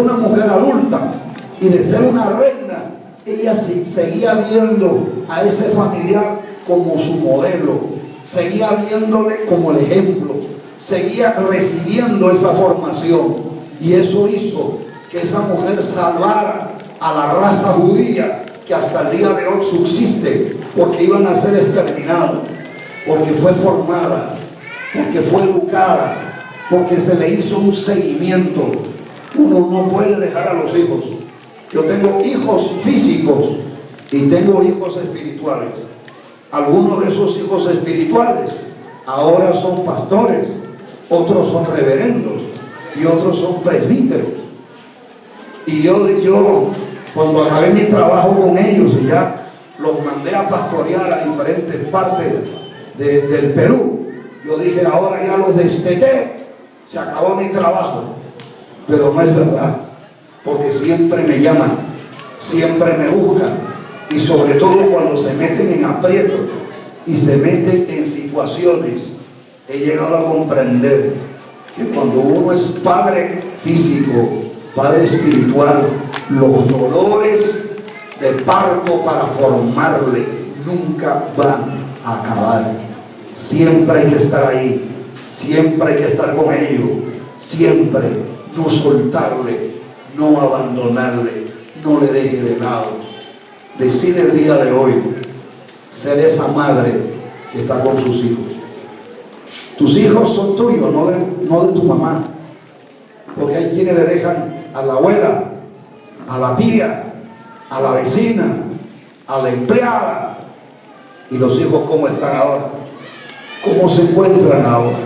una mujer adulta y de ser una reina, ella seguía viendo a ese familiar como su modelo, seguía viéndole como el ejemplo, seguía recibiendo esa formación, y eso hizo que esa mujer salvara a la raza judía que hasta el día de hoy subsiste, porque iban a ser exterminados, porque fue formada, porque fue educada, porque se le hizo un seguimiento. Uno no puede dejar a los hijos. Yo tengo hijos físicos y tengo hijos espirituales. Algunos de esos hijos espirituales ahora son pastores, otros son reverendos y otros son presbíteros. Y yo cuando acabé mi trabajo con ellos y ya los mandé a pastorear a diferentes partes del Perú, yo dije, ahora ya los desteté, se acabó mi trabajo. Pero no es verdad, porque siempre me llaman, siempre me buscan, y sobre todo cuando se meten en aprietos y se meten en situaciones. He llegado a comprender que cuando uno es padre físico, padre espiritual, los dolores de parto para formarle nunca van a acabar. Siempre hay que estar ahí, siempre hay que estar con ellos, siempre, no soltarle, no abandonarle, no le deje de lado. Decide el día de hoy ser esa madre que está con sus hijos. Tus hijos son tuyos, no de tu mamá, porque hay quienes le dejan a la abuela, a la tía, a la vecina, a la empleada. Y los hijos, ¿cómo están ahora? ¿Cómo se encuentran ahora?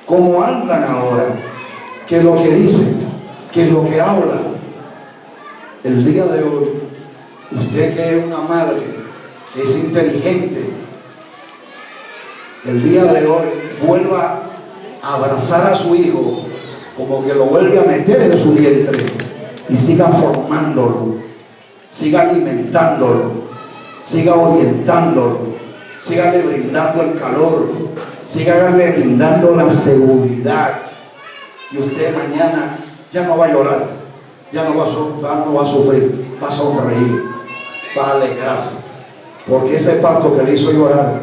¿Cómo andan ahora? ¿Qué es lo que dicen? ¿Qué es lo que hablan? El día de hoy, usted que es una madre, que es inteligente, el día de hoy vuelva a abrazar a su hijo, como que lo vuelve a meter en su vientre, y siga formándolo, siga alimentándolo, siga orientándolo, siga brindando el calor, siga brindando la seguridad. Y usted mañana ya no va a llorar, ya no va a sufrir, va a sonreír, va a alegrarse, porque ese parto que le hizo llorar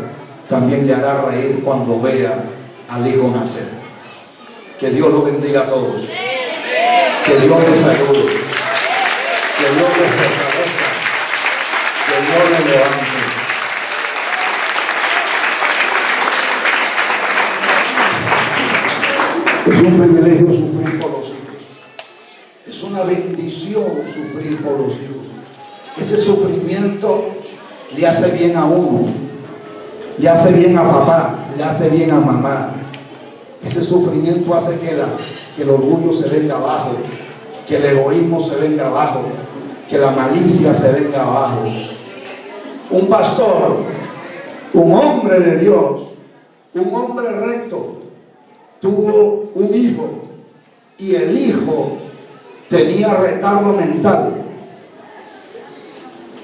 también le hará reír cuando vea al hijo nacer. Que Dios los bendiga a todos, que Dios les ayude, que Dios les fortalezca, que Dios les levante. Es un privilegio sufrir por los hijos. Es una bendición sufrir por los hijos. Ese sufrimiento le hace bien a uno, le hace bien a papá, le hace bien a mamá. Ese sufrimiento hace que el orgullo se venga abajo, que el egoísmo se venga abajo, que la malicia se venga abajo. Un pastor, un hombre de Dios, un hombre recto, tuvo un hijo, y el hijo tenía retardo mental,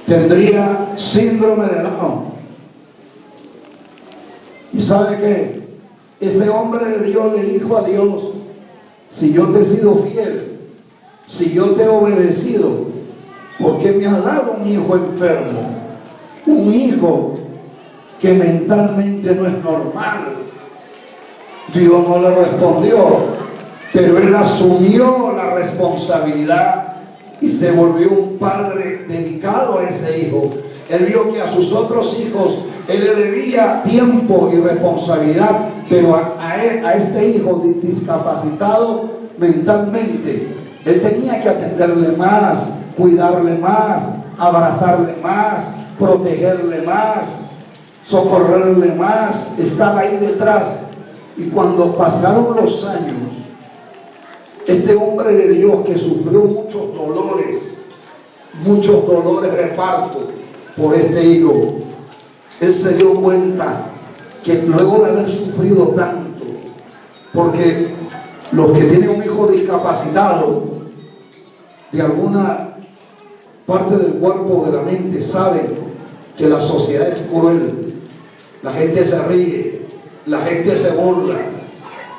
tendría síndrome de Down. ¿Y sabe qué? Ese hombre de Dios le dijo a Dios: si yo te he sido fiel, si yo te he obedecido, ¿por qué me has dado un hijo enfermo? Un hijo que mentalmente no es normal. Dios no le respondió, pero él asumió la responsabilidad y se volvió un padre dedicado a ese hijo. Él vio que a sus otros hijos él le debía tiempo y responsabilidad, pero a este hijo discapacitado mentalmente, él tenía que atenderle más, cuidarle más, abrazarle más, protegerle más, socorrerle más, estar ahí detrás. Y cuando pasaron los años, este hombre de Dios que sufrió muchos dolores de parto por este hijo, él se dio cuenta que luego de haber sufrido tanto, porque los que tienen un hijo discapacitado de alguna parte del cuerpo o de la mente saben que la sociedad es cruel, la gente se ríe, la gente se burla,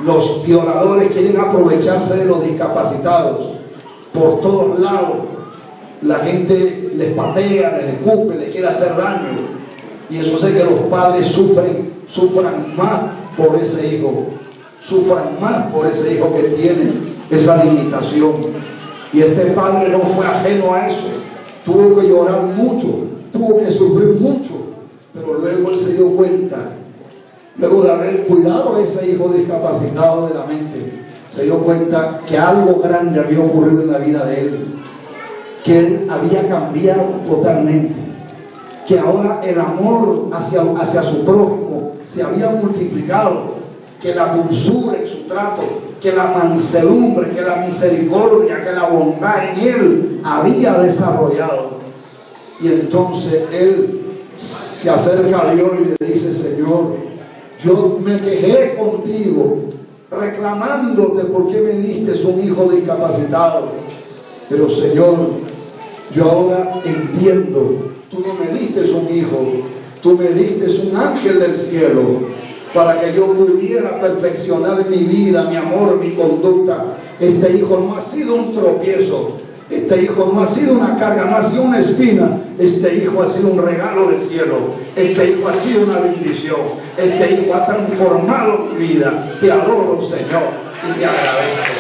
los violadores quieren aprovecharse de los discapacitados, por todos lados. La gente les patea, les escupe, les quiere hacer daño. Y eso hace que los padres sufran más por ese hijo. Sufran más por ese hijo que tiene esa limitación. Y este padre no fue ajeno a eso. Tuvo que llorar mucho, tuvo que sufrir mucho. Pero luego él se dio cuenta, luego de haber cuidado a ese hijo discapacitado de la mente, se dio cuenta que algo grande había ocurrido en la vida de él, que él había cambiado totalmente, que ahora el amor hacia su prójimo se había multiplicado, que la dulzura en su trato, que la mansedumbre, que la misericordia, que la bondad en él había desarrollado. Y entonces él se acerca a Dios y le dice: Señor, yo me quejé contigo reclamándote porque me diste un hijo discapacitado, pero Señor, yo ahora entiendo, tú no me diste un hijo, tú me diste un ángel del cielo para que yo pudiera perfeccionar mi vida, mi amor, mi conducta. Este hijo no ha sido un tropiezo, este hijo no ha sido una carga, no ha sido una espina. Este hijo ha sido un regalo del cielo. Este hijo ha sido una bendición. Este hijo ha transformado mi vida. Te adoro, Señor, y te agradezco.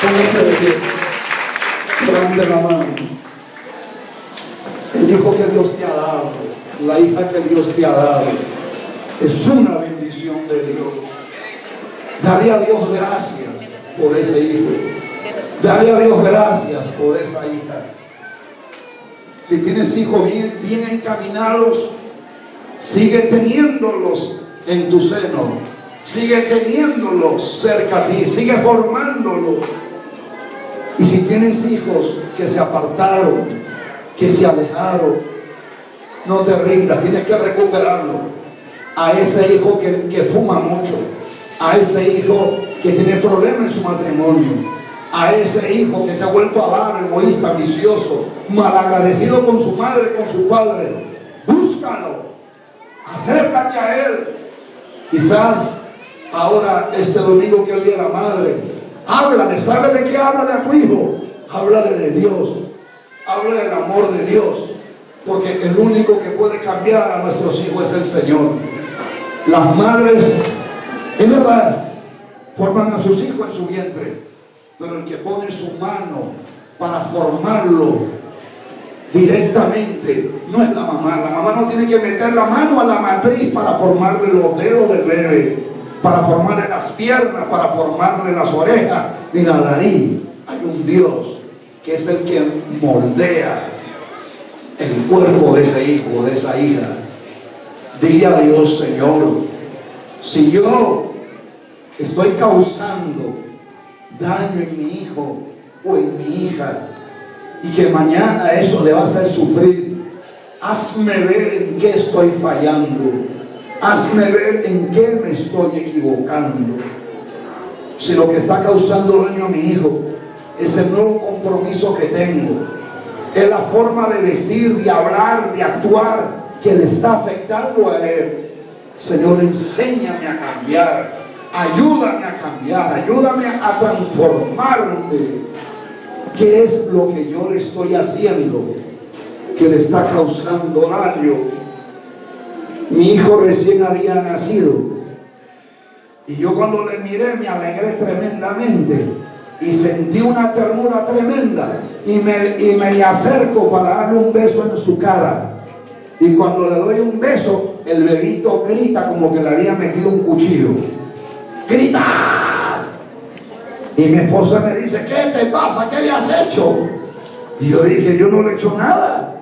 Póngase de pie. Levante la mano. El hijo que Dios te ha dado, la hija que Dios te ha dado, es una bendición de Dios. Dale a Dios gracias por ese hijo. Dale a Dios gracias por esa hija. Si tienes hijos bien encaminados, sigue teniéndolos en tu seno. Sigue teniéndolos cerca a ti. Sigue formándolos. Y si tienes hijos que se apartaron, que se alejaron, no te rindas. Tienes que recuperarlo. A ese hijo que fuma mucho, a ese hijo que tiene problemas en su matrimonio, a ese hijo que se ha vuelto avaro, egoísta, vicioso, malagradecido con su madre, con su padre. Búscalo, acércate a él. Quizás ahora, este domingo que es el Día de la Madre, háblale. ¿Sabe de qué háblale a tu hijo? Háblale de Dios, háblale del amor de Dios, porque el único que puede cambiar a nuestros hijos es el Señor. Las madres, es verdad, forman a sus hijos en su vientre, pero el que pone su mano para formarlo directamente no es la mamá. La mamá no tiene que meter la mano a la matriz para formarle los dedos del bebé, para formarle las piernas, para formarle las orejas ni la nariz. Hay un Dios que es el que moldea el cuerpo de ese hijo, de esa hija. Dile a Dios: Señor, si yo estoy causando daño en mi hijo o en mi hija, y que mañana eso le va a hacer sufrir, hazme ver en qué estoy fallando, hazme ver en qué me estoy equivocando. Si lo que está causando daño a mi hijo es el nuevo compromiso que tengo, es la forma de vestir, de hablar, de actuar que le está afectando a él, Señor, enséñame a cambiar, ayúdame a cambiar, ayúdame a transformarme. ¿Qué es lo que yo le estoy haciendo que le está causando daño? Mi hijo recién había nacido y yo cuando le miré me alegré tremendamente y sentí una ternura tremenda y me acerco para darle un beso en su cara, y cuando le doy un beso el bebito grita como que le había metido un cuchillo. ¡Grita! Y mi esposa me dice: ¿qué te pasa? ¿Qué le has hecho? Y yo dije: yo no le he hecho nada,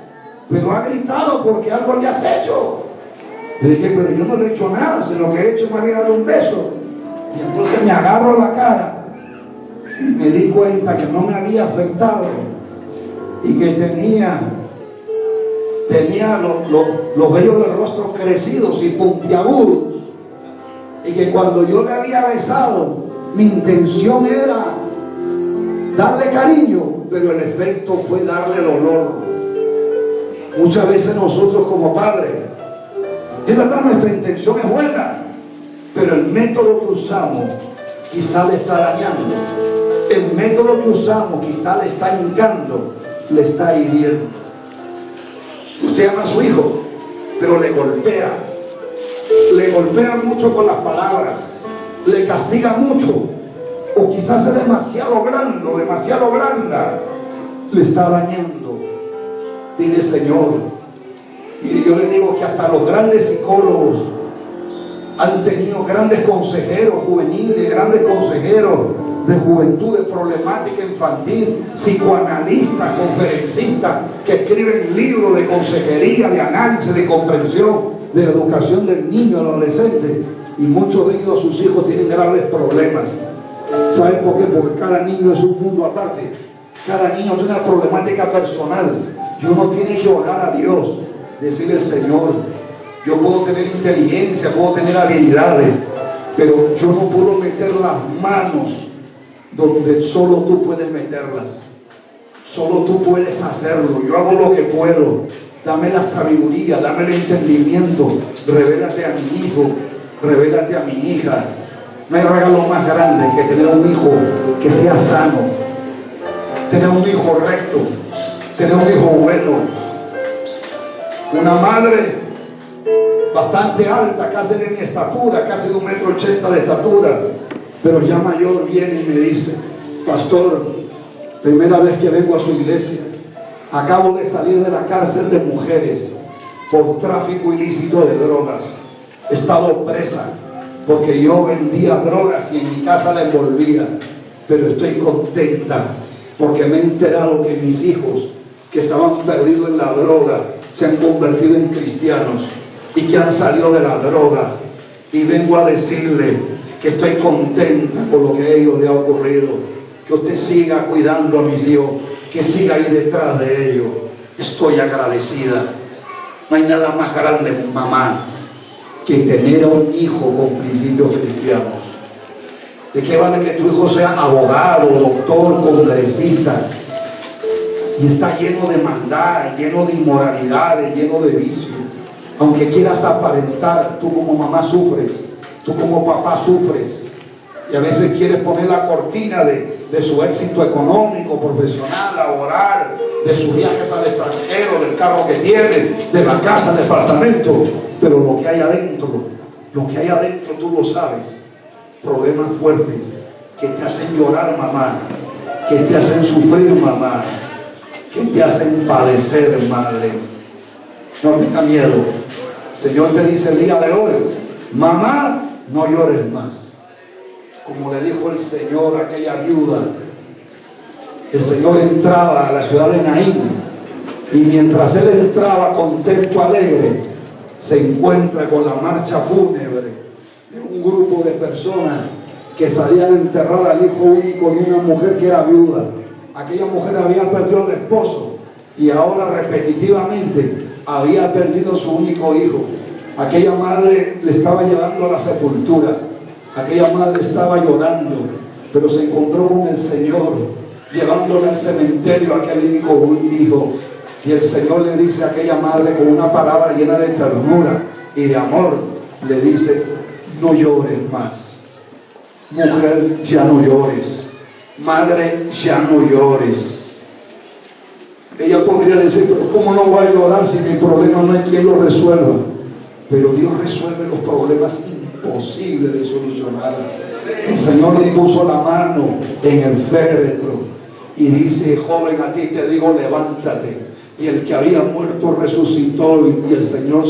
pero ha gritado porque algo le has hecho. Le dije: pero yo no le he hecho nada, si lo que he hecho es me darle un beso. Y entonces me agarro la cara y me di cuenta que no me había afectado y que tenía los vellos del rostro crecidos y puntiagudos, y que cuando yo le había besado mi intención era darle cariño, pero el efecto fue darle dolor. Muchas veces nosotros como padres, de verdad nuestra intención es buena, pero el método que usamos quizá le está dañando. El método que usamos quizá le está hincando, le está hiriendo. Usted ama a su hijo, pero le golpea mucho con las palabras, le castiga mucho, o quizás es demasiado blando, demasiado blanda, le está dañando. Dile: Señor. Y yo le digo que hasta los grandes psicólogos han tenido grandes consejeros juveniles, grandes consejeros de juventud, de problemática infantil, psicoanalistas, conferencistas, que escriben libros de consejería, de análisis, de comprensión, de educación del niño, del adolescente, y muchos de ellos, sus hijos, tienen graves problemas. ¿Saben por qué? Porque cada niño es un mundo aparte, cada niño tiene una problemática personal, y uno tiene que orar a Dios, decirle: Señor, yo puedo tener inteligencia, puedo tener habilidades, pero yo no puedo meter las manos donde solo tú puedes meterlas, solo tú puedes hacerlo. Yo hago lo que puedo. Dame la sabiduría, dame el entendimiento, revélate a mi hijo, revélate a mi hija. No hay regalo más grande que tener un hijo que sea sano, tener un hijo recto, tener un hijo bueno. Una madre bastante alta, casi de mi estatura, casi de 1,80 m de estatura, pero ya mayor, viene y me dice: pastor, primera vez que vengo a su iglesia, acabo de salir de la cárcel de mujeres por tráfico ilícito de drogas. He estado presa porque yo vendía drogas y en mi casa la envolvía, pero estoy contenta porque me he enterado que mis hijos, que estaban perdidos en la droga, se han convertido en cristianos y que han salido de la droga. Y vengo a decirle que estoy contenta con lo que a ellos les ha ocurrido. Que usted siga cuidando a mis hijos, que siga ahí detrás de ellos. Estoy agradecida. No hay nada más grande, mamá, que tener a un hijo con principios cristianos. ¿De qué vale que tu hijo sea abogado, doctor, congresista y está lleno de maldad, lleno de inmoralidades, lleno de vicios? Aunque quieras aparentar, tú como mamá sufres, tú como papá sufres, y a veces quieres poner la cortina de su éxito económico, profesional, laboral, de sus viajes al extranjero, del carro que tiene, de la casa, del departamento, pero lo que hay adentro tú lo sabes. Problemas fuertes que te hacen llorar, mamá, que te hacen sufrir, mamá, que te hacen padecer, madre. No tenga miedo. El Señor te dice el día de hoy: mamá, no llores más. Como le dijo el Señor a aquella viuda. El Señor entraba a la ciudad de Naín, y mientras él entraba contento, alegre, se encuentra con la marcha fúnebre de un grupo de personas que salían a enterrar al hijo único de una mujer que era viuda. Aquella mujer había perdido al esposo y ahora repetitivamente había perdido su único hijo. Aquella madre le estaba llevando a la sepultura, aquella madre estaba llorando, pero se encontró con el Señor, llevándole al cementerio a aquel único hijo. Y el Señor le dice a aquella madre con una palabra llena de ternura y de amor, le dice: no llores más. Mujer, ya no llores. Madre, ya no llores. Ella podría decir: pero ¿cómo no voy a llorar si mi problema no hay quien lo resuelva? Pero Dios resuelve los problemas imposibles de solucionar. El Señor le puso la mano en el féretro y dice: joven, a ti te digo, levántate. Y el que había muerto resucitó, y el Señor